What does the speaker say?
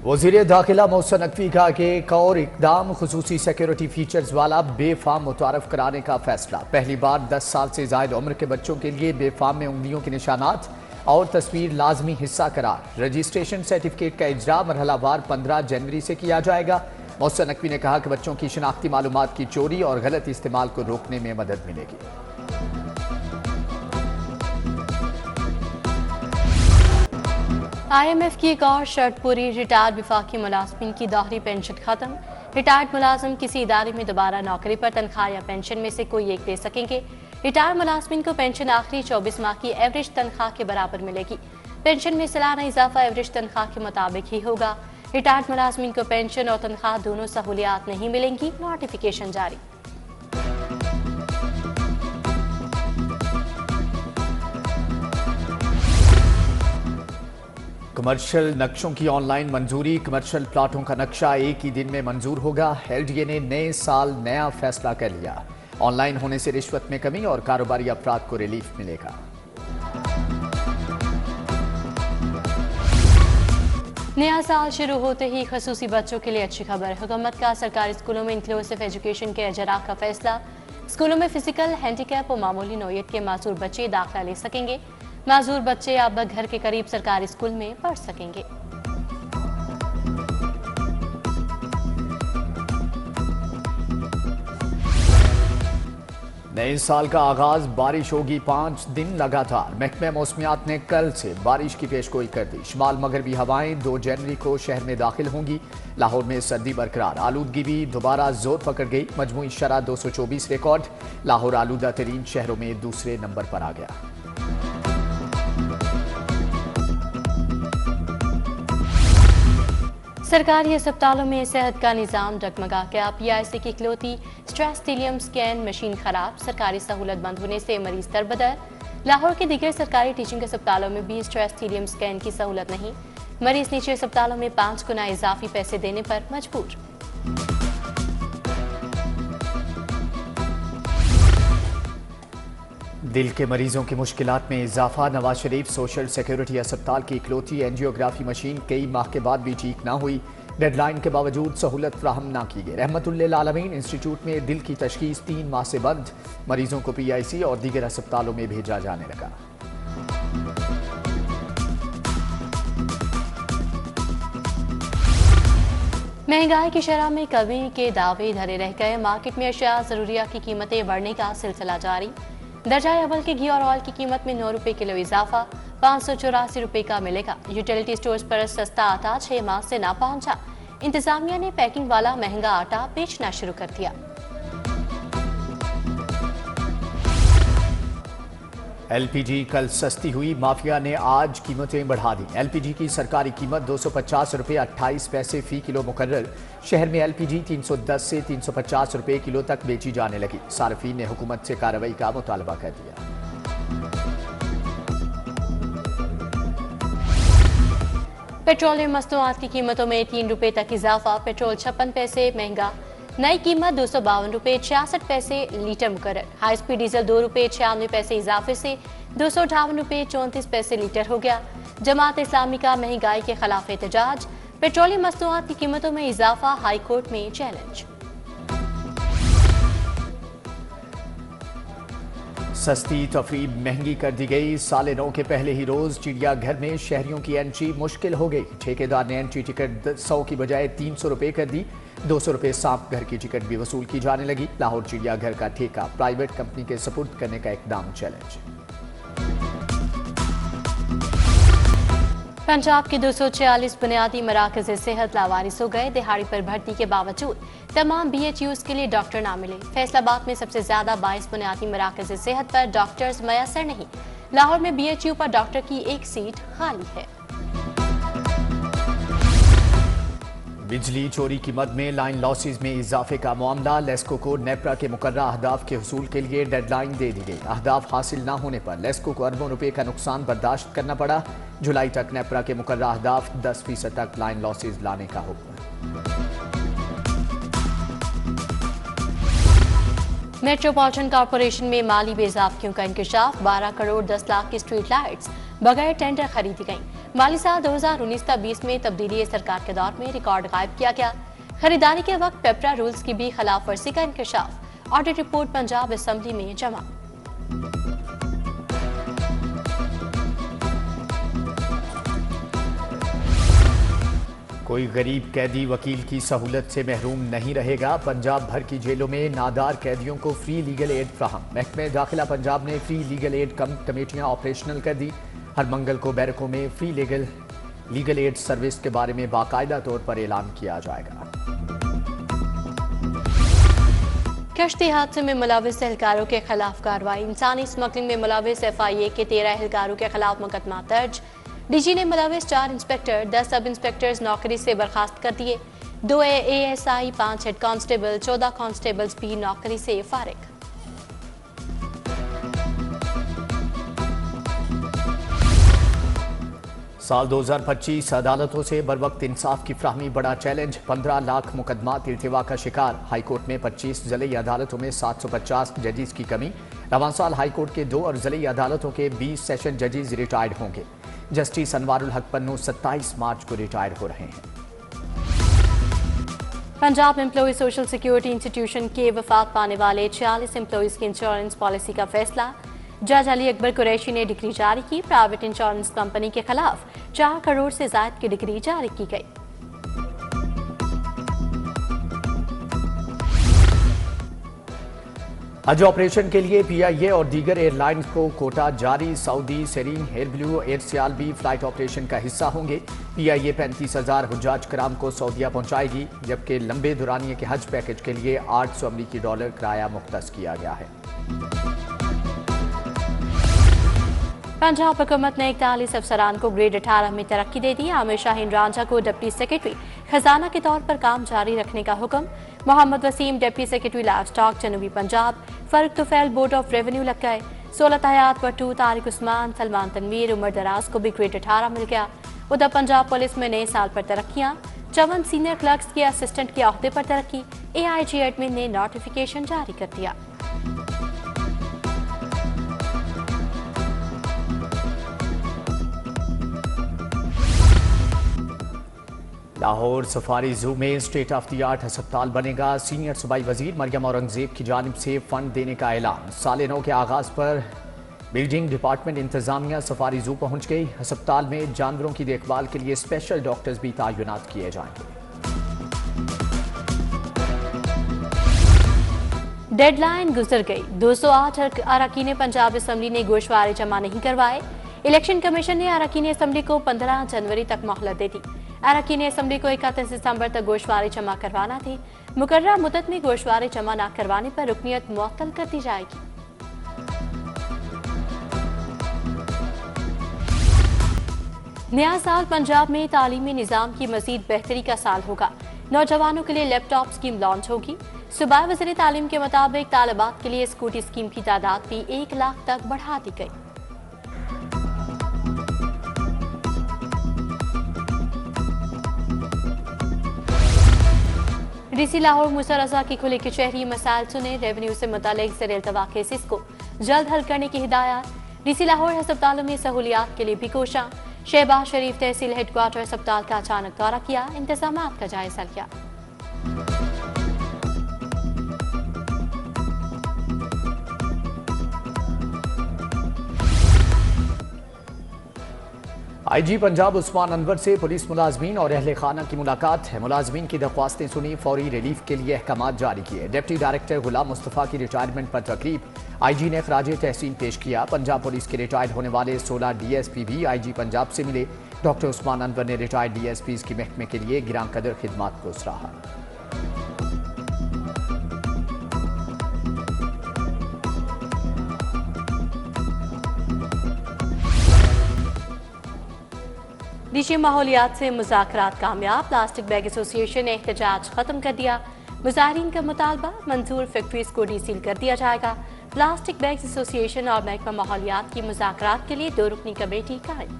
वज़ीर दाखिला मोहसिन नकवी का एक और इकदाम खुसूसी सिक्योरिटी फीचर्स वाला बेफाम मुतारफ कराने का फैसला। पहली बार 10 साल से ज़ायद उम्र के बच्चों के लिए बेफाम में उंगलियों के निशानात और तस्वीर लाजमी हिस्सा करार। रजिस्ट्रेशन सर्टिफिकेट का इजरा मरहलावार 15 जनवरी से किया जाएगा। मोहसिन नकवी ने कहा कि बच्चों की शिनाख्ती मालूमात की चोरी और गलत इस्तेमाल को रोकने में मदद मिलेगी। IMF की एक और शर्त पूरी। रिटायर्ड वफाकी मुलाजमीन की दोहरी पेंशन खत्म। रिटायर्ड मुलाजिम किसी इदारे में दोबारा नौकरी पर तनख्वाह या पेंशन में से कोई एक दे सकेंगे। रिटायर्ड मुलाजमीन को पेंशन आखिरी 24 माह की एवरेज तनख्वाह के बराबर मिलेगी। पेंशन में सालाना इजाफा एवरेज तनख्वाह के मुताबिक ही होगा। रिटायर्ड मुलाजमीन को पेंशन और तनख्वाह दोनों सहूलियात नहीं मिलेंगी। नोटिफिकेशन जारी। कमर्शियल नक्शों की ऑनलाइन मंजूरी। कमर्शियल प्लाटों का नक्शा एक ही दिन में मंजूर होगा। LDA ने नए साल नया फैसला कर लिया। ऑनलाइन होने से रिश्वत में कमी और कारोबारी अफराद को रिलीफ मिलेगा। नया साल शुरू होते ही खसूसी बच्चों के लिए अच्छी खबर। हुकूमत का सरकारी स्कूलों में इंक्लूसिव एजुकेशन के इजरा का फैसला। स्कूलों में फिजिकल हैंडीकैप और मामूली नौयत के मासूर बच्चे दाखिला ले सकेंगे। माजूर बच्चे अब घर के करीब सरकारी स्कूल में पढ़ सकेंगे। नए साल का आगाज बारिश होगी 5 दिन लगातार। महकमे मौसमियात ने कल से बारिश की पेशगोई कर दी। शुमाल मगरबी हवाएं 2 जनवरी को शहर में दाखिल होंगी। लाहौर में सर्दी बरकरार। आलूदगी भी दोबारा जोर पकड़ गई। मजमूई शरह 224 रिकॉर्ड। लाहौर आलूदा तरीन शहरों में दूसरे नंबर पर आ गया। सरकारी अस्पतालों में सेहत का निज़ाम डगमगा गया। PIC की इकलौती स्ट्रेस स्कैन मशीन खराब। सरकारी सहूलत बंद होने से मरीज दरबदर। लाहौर के दीगर सरकारी टीचिंग अस्पतालों में भी स्ट्रेस स्कैन की सहूलत नहीं। मरीज निजी अस्पतालों में 5 गुना इजाफी पैसे देने पर मजबूर। दिल के मरीजों की मुश्किलात में इजाफा। नवाज शरीफ सोशल सिक्योरिटी अस्पताल की इकलौती एंजियोग्राफी मशीन कई माह के बाद भी ठीक ना हुई। डेडलाइन के बावजूद सहूलत फ्राहम ना की गई। रहमतुल्लिल आलमीन इंस्टीट्यूट में दिल की तशखीस 3 माह से बंद। मरीजों को PIC और दीगर अस्पतालों में भेजा जाने लगा। महंगाई की शरह में कमी के दावे धरे रह गए। मार्केट में अशिया जरूरिया की कीमतें बढ़ने का सिलसिला जारी। दर्जा अव्वल के घी और ऑयल की कीमत में 9 रुपए किलो इजाफा। 584 रुपए का मिलेगा। यूटिलिटी स्टोर्स पर सस्ता आटा 6 माह से ना पहुंचा। इंतजामिया ने पैकिंग वाला महंगा आटा बेचना शुरू कर दिया। LPG कल सस्ती हुई। माफिया ने आज कीमतें बढ़ा दी। LPG की सरकारी कीमत 250 रुपये 28 पैसे फी किलो मुकर्रर। शहर में LPG 310 से 350 रुपये किलो तक बेची जाने लगी। सार्फिन ने हुकूमत से कार्रवाई का मुतालबा कर दिया। पेट्रोलियम मस्तूआत की कीमतों में 3 रुपए तक इजाफा। पेट्रोल 56 पैसे महंगा। नई कीमत 252 रुपये 66 पैसे लीटर मुकर्रर। हाई स्पीड डीजल 2 रुपये 96 पैसे इजाफे से 258 रुपये 34 पैसे लीटर हो गया। जमात इस्लामी का महंगाई के खिलाफ एहतजाज। पेट्रोलियम मस्तूआत की कीमतों में इजाफा हाई कोर्ट में चैलेंज। सस्ती तफरीह महंगी कर दी गई। साले 9 के पहले ही रोज चिड़ियाघर में शहरियों की एंट्री मुश्किल हो गई। ठेकेदार ने एंट्री टिकट 100 की बजाय 300 रुपये कर दी। 200 रुपये सांप घर की टिकट भी वसूल की जाने लगी। लाहौर चिड़ियाघर का ठेका प्राइवेट कंपनी के सपुर्द करने का इकदाम चैलेंज। पंजाब के 246 बुनियादी मराकज़ सेहत लावारिस हो गए। दिहाड़ी पर भर्ती के बावजूद तमाम BHUs के लिए डॉक्टर ना मिले। फैसलाबाद में सबसे ज्यादा 22 बुनियादी मराकज़ सेहत पर डॉक्टर्स मयसर नहीं। लाहौर में BHU पर डॉक्टर की एक सीट खाली है। बिजली चोरी की मद में लाइन लॉसेज में इजाफे का मामला। लेस्को को नेपरा के मुकर्रर अहदाफ के हुसूल के लिए डेडलाइन दे दी गई। अहदाफ हासिल न होने पर लेस्को को अरबों रुपए का नुकसान बर्दाश्त करना पड़ा। जुलाई तक नेपरा के मुकर्रर अहदाफ 10% तक लाइन लॉसेज लाने का हुक्म। मेट्रोपॉलिटन कॉरपोरेशन में माली बेजाफियों का इंकशाफ। 12 करोड़ 10 लाख की स्ट्रीट लाइट्स बगैर टेंडर खरीदी गईं। माली साल 2019-20 में तब्दीली सरकार के दौर में रिकॉर्ड गायब किया गया। खरीदारी के वक्त पेपरा रूल्स की भी खिलाफ वर्जी का इंकशाफ। ऑडिट रिपोर्ट पंजाब असेंबली में जमा। कोई गरीब कैदी वकील की सहूलत से महरूम नहीं रहेगा। पंजाब भर की जेलों में नादार कैदियों को फ्री लीगल एड फ्राहम। महकमे दाखिला पंजाब ने फ्री लीगल एड कमेटियां ऑपरेशनल कर दी। हर मंगल को बैरकों में फ्री लीगल एड सर्विस के बारे में बाकायदा तौर पर ऐलान किया जाएगा। कश्ती हादसे में मुलविस एहलकारों के खिलाफ कार्रवाई। इंसानी स्मगलिंग में मुलविस FIA के 13 एहलकारों के खिलाफ मुकदमा दर्ज। DG ने मुलविस 4 इंस्पेक्टर 10 सब इंस्पेक्टर्स नौकरी से बर्खास्त कर दिए। 2 ASI 5 हेड कांस्टेबल 14 कांस्टेबल्स भी नौकरी से फारिग। साल 2025 अदालतों से बर वक्त इंसाफ की फ्राहमी बड़ा चैलेंज। 15 लाख मुकदमात इल्तिवा का शिकार। हाईकोर्ट में 25 ज़िली अदालतों में 750 जजेस की कमी। रवां साल हाईकोर्ट के 2 और ज़िली अदालतों के 20 सेशन जजेस रिटायर्ड होंगे। जस्टिस अनवारुल हक पन्नू 27 मार्च को रिटायर हो रहे हैं। Punjab employ social security institution के वफात पाने वाले 46 एम्प्लॉयज की इंश्योरेंस पॉलिसी का फैसला। जज अली अकबर कुरैशी ने डिग्री जारी की। प्राइवेट इंश्योरेंस कंपनी के खिलाफ 4 करोड़ से ज्यादा की डिग्री जारी की गई। हज ऑपरेशन के लिए PIA और दीगर एयरलाइंस को कोटा जारी। सऊदी, सेरीन, एयर ब्लू, एयर सियाल भी फ्लाइट ऑपरेशन का हिस्सा होंगे। PIA 35,000 हुज्जाज कराम को सऊदीया पहुंचाएगी, जबकि लंबे दुरानिये के हज पैकेज के लिए $800 अमरीकी किराया मुख्तस किया गया है। पंजाब हुकूमत ने 41 अफसरान को ग्रेड 18 में तरक्की दे दी। आमिर शाहीन रांझा को डिप्टी सेक्रेटरी खजाना के तौर पर काम जारी रखने का हुक्म। Mohammad Waseem deputy secretary livestock जनूबी पंजाब। फर्क तुफैल बोर्ड ऑफ रेवेन्यू लग गए। 16 हयात पट्टू, तारिक उस्मान, सलमान तनवीर, उमर दराज को भी ग्रेड 18 मिल गया। उधर पंजाब पुलिस में नए साल पर तरक्कियां। 54 सीनियर क्लर्क्स की असिस्टेंट के अहदे पर तरक्की। AIG एडमिन ने नोटिफिकेशन जारी कर दिया। लाहौर सफारी जू में स्टेट ऑफ द आर्ट अस्पताल बनेगा। सीनियर सूबाई वजीर मरियम औरंगजेब की जानिब से फंड देने का ऐलान। साल नौ के आगाज पर बिल्डिंग डिपार्टमेंट इंतजामिया सफारी जू पहुंच गई। अस्पताल में जानवरों की देखभाल के लिए स्पेशल डॉक्टर्स भी तैनात किए जाएंगे। डेडलाइन गुजर गई। 208 अरकान पंजाब असम्बली ने गोशवारे जमा नहीं करवाए। इलेक्शन कमीशन ने अरकान असम्बली को 15 जनवरी तक मोहलत दे दी। अरकान असम्बली को 31 दिसंबर तक गोशवारे जमा करवाना थी। मुकर्ररा मुद्दत में गोशवारे जमा न करवाने पर रुकनियत मुअत्तल कर दी जाएगी। नया साल पंजाब में तालीमी निज़ाम की मजीद बेहतरी का साल होगा। नौजवानों के लिए लैपटॉप स्कीम लॉन्च होगी। सूबाई वज़ीर तालीम के मुताबिक तालिबात के लिए स्कूटी स्कीम की तादाद भी 1 लाख तक बढ़ा दी गई। DC लाहौर मूसा रजा की खुली कचहरी मसाइल सुने। रेवेन्यू से मुतालिक ज़र-ए-इल्तवा केसेस को जल्द हल करने की हिदायत। DC लाहौर अस्पतालों में सहूलियात के लिए भी कोशिश। शहबाज शरीफ तहसील हेडक्वार्टर अस्पताल का अचानक दौरा किया, इंतजामात का जायजा लिया। IG पंजाब उस्मान अनवर से पुलिस मुलाजमीन और अहले खाना की मुलाकात है। मुलाजमीन की दरख्वास्तें सुनी, फौरी रिलीफ के लिए अहकाम जारी किए। डिप्टी डायरेक्टर गुलाम मुस्तफ़ा की रिटायरमेंट पर तकरीब। IG ने खराज तहसीन पेश किया। पंजाब पुलिस के रिटायर्ड होने वाले 16 DSP भी IG पंजाब से मिले। डॉक्टर उस्मान अनवर ने रिटायर्ड DSPs की महकमे के लिए गिरां कदर खिदमात को सराहा। DG माहौलियात से मुज़ाकरात कामयाब। प्लास्टिक बैग एसोसिएशन ने एहतजाज खत्म कर दिया। मुजाहिरीन का मुतालबा, मंजूर फैक्ट्रीज को डीसील कर दिया जाएगा। प्लास्टिक बैग एसोसिएशन और महकमा माहौलियात की मुज़ाकरात के लिए 2 रुकनी कमेटी कायम।